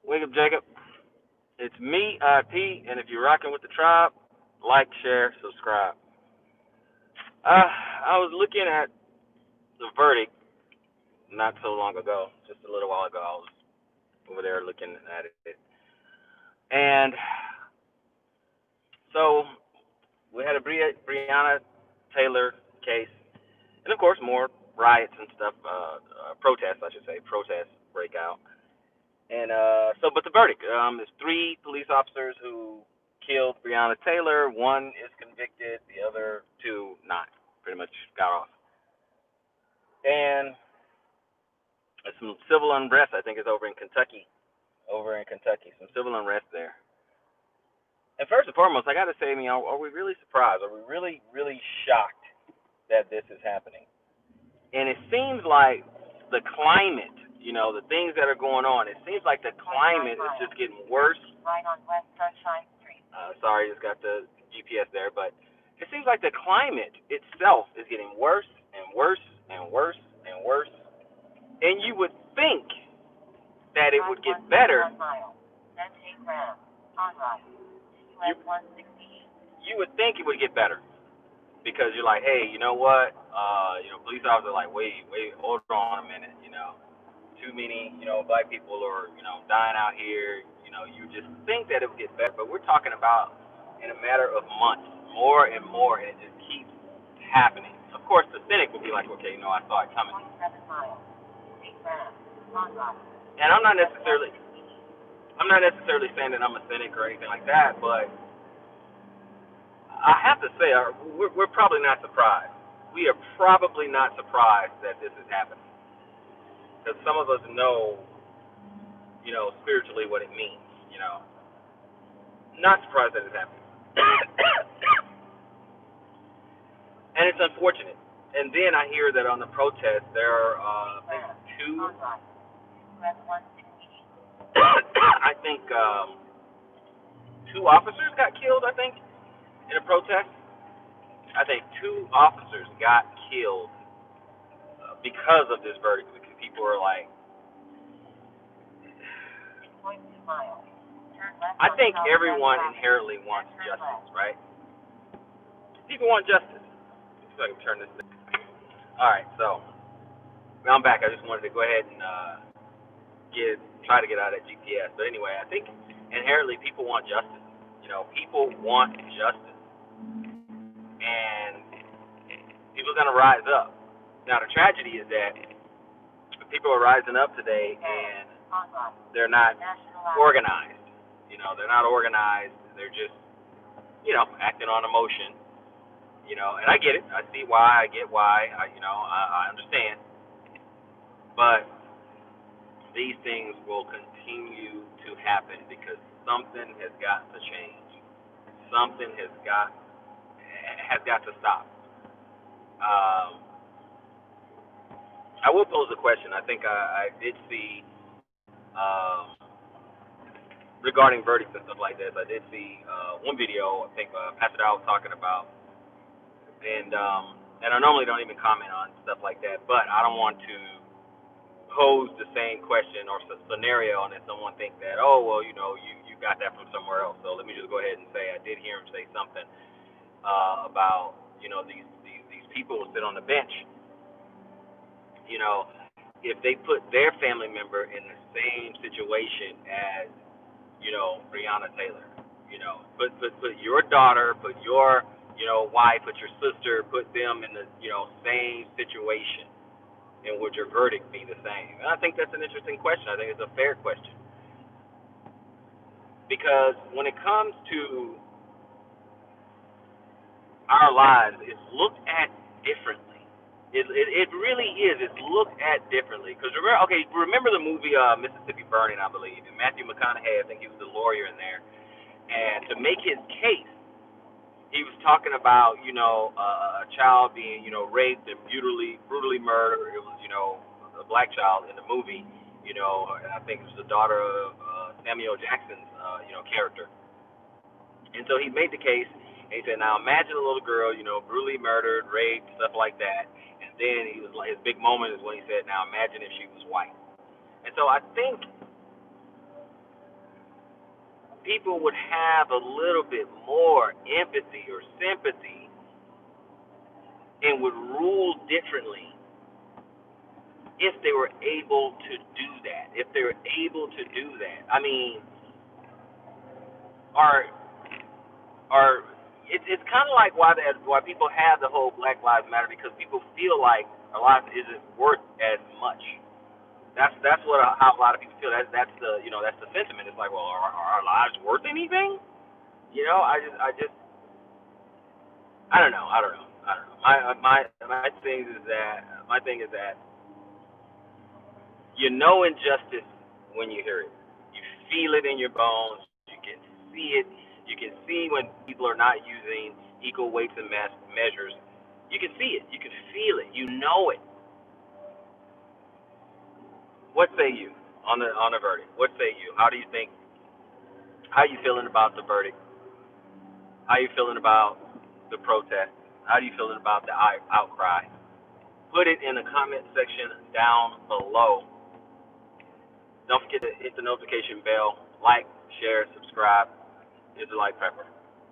Wake up, Jacob. It's me, IP, and if you're rocking with the tribe, like, share, subscribe. I was looking at the verdict not so long ago, just a little while ago. I was over there looking at it. And so we had a Breonna Taylor case, and of course, more riots and stuff, protests, I should say, protests break out. And but the verdict is three police officers who killed Breonna Taylor. One is convicted, the other two not. Pretty much got off. And some civil unrest, I think, is over in Kentucky. Some civil unrest there. And first and foremost, I got to say, are we really surprised? Are we really, really shocked that this is happening? And it seems like the climate, the things that are going on, it seems like the climate is just getting worse. Right on West Sunshine Street. Sorry, just got the GPS there, but it seems like the climate itself is getting worse and worse and worse and worse. And you would think that it would get better. You would think it would get better because you're like, hey, you know what? Police officers are like, wait, hold on a minute. Too many, black people are, dying out here. You just think that it would get better, but we're talking about in a matter of months, more and more, and it just keeps happening. Of course, the cynic would be like, okay, I saw it coming. 27 miles. 8 grams. Sunrise. And I'm not necessarily saying that I'm a cynic or anything like that, but I have to say we're probably not surprised. We are probably not surprised that this is happening because some of us know, spiritually what it means. Not surprised that it's happening, and it's unfortunate. And then I hear that on the protest there are two. I think two officers got killed. I think in a protest. I think two officers got killed because of this verdict. Because people are like, I think everyone inherently wants justice, right? People want justice. Let's see if I can turn this thing. All right, so now I'm back. I just wanted to go ahead and try to get out of that GPS. But anyway, I think inherently people want justice. People want justice, and people are gonna rise up. Now the tragedy is that people are rising up today, and they're not organized. They're not organized. They're just, acting on emotion. And I get it. I see why. I get why. I understand. But these things will continue to happen because something has got to change. Something has got to stop. I will pose a question. I think I did see regarding verdicts and stuff like this. I did see one video. I think Pastor Dow was talking about, and I normally don't even comment on stuff like that, but I don't want to pose the same question or scenario and then someone think that, oh, well, you got that from somewhere else. So let me just go ahead and say I did hear him say something about these people who sit on the bench. If they put their family member in the same situation as Breonna Taylor, put your daughter, put your wife, put your sister, put them in the same situation, and would your verdict be the same? And I think that's an interesting question. I think it's a fair question because when it comes to our lives, it's looked at differently. It really is. It's looked at differently. Because remember the movie Mississippi Burning, I believe, and Matthew McConaughey, I think he was the lawyer in there, and to make his case, he was talking about a child being raped and brutally murdered. It was a black child in the movie, and I think it was the daughter of Samuel Jackson's character, and so he made the case. And he said, now imagine a little girl, brutally murdered, raped, stuff like that. And then his big moment is when he said, now imagine if she was white. And so I think people would have a little bit more empathy or sympathy and would rule differently if they were able to do that. If they were able to do that. I mean, are it's kind of like why people have the whole Black Lives Matter, because people feel like a life isn't worth as much. That's what how a lot of people feel. That's the that's the sentiment. It's like, well, are our lives worth anything? I don't know. I don't know. I don't know. My thing is that you know injustice when you hear it. You feel it in your bones. You can see it. You can see when people are not using equal weights and measures. You can see it. You can feel it. You know it. What say you on the verdict? What say you? How do you think? How are you feeling about the verdict? How are you feeling about the protest? How are you feeling about the outcry? Put it in the comment section down below. Don't forget to hit the notification bell, like, share, subscribe. Hit the like pepper.